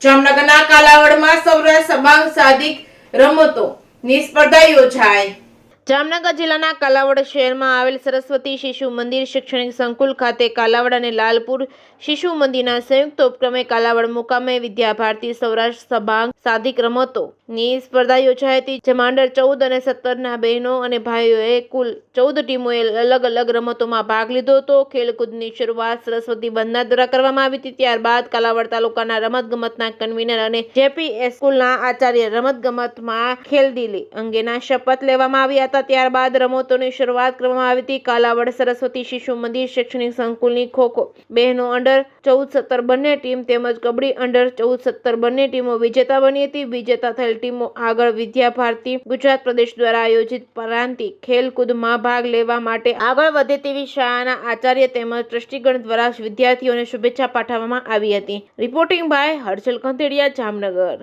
જામનગરના કાલાવડમાં સૌરાષ્ટ્ર સબાંગ સાહસિક રમતોની સ્પર્ધા યોજાઈ। જામનગર જિલ્લાના કાલાવડ શહેરમાં આવેલ સરસ્વતી શિશુ મંદિર શૈક્ષણિક સંકુલ ખાતે કાલાવડ અને લાલપુર શિશુ મંદિરના સંયુક્ત ઉપક્રમે કાલાવડ મુકામે વિદ્યાભારતી સૌરાષ્ટ્ર સબાંગ સાહસિક રમતોની સ્પર્ધા યોજાઈ હતી, જેમાં અંડર 14 અને 17ના બહેનો અને ભાઈઓએ કુલ 14 ટીમોએ અલગ અલગ રમતોમાં ભાગ લીધો હતો। ખેલકૂદની શરૂઆત સરસ્વતી બંદના દ્વારા કરવામાં આવી હતી। ત્યારબાદ કાલાવડ તાલુકાના રમતગમતના કન્વીનર અને જેપીએસ સ્કૂલના આચાર્ય રમતગમતમાં ખેલદિલી અંગેના શપથ લેવામાં આવ્યા હતા। ત્યારબાદ રમતોની શરૂઆત કરવામાં આવી હતી। કાલાવડ સરસ્વતી શિશુ મંદિર શૈક્ષણિક સંકુલની ખોખો બહેનો અંડર 14-17 બંને ટીમ તેમજ કબડ્ડી અંડર 14-17 બંને ટીમો વિજેતા બની હતી। વિજેતા થયેલ ટીમો આગળ વિદ્યાભારતી ગુજરાત પ્રદેશ દ્વારા આયોજિત પ્રાંતિક ખેલકૂદમાં ભાગ લેવા માટે આગળ વધે તેવી શાળાના આચાર્ય તેમજ ટ્રસ્ટીગણ દ્વારા વિદ્યાર્થીઓને શુભેચ્છા પાઠવવામાં આવી હતી। Reporting by Harshal Kanthedia, Jamnagar.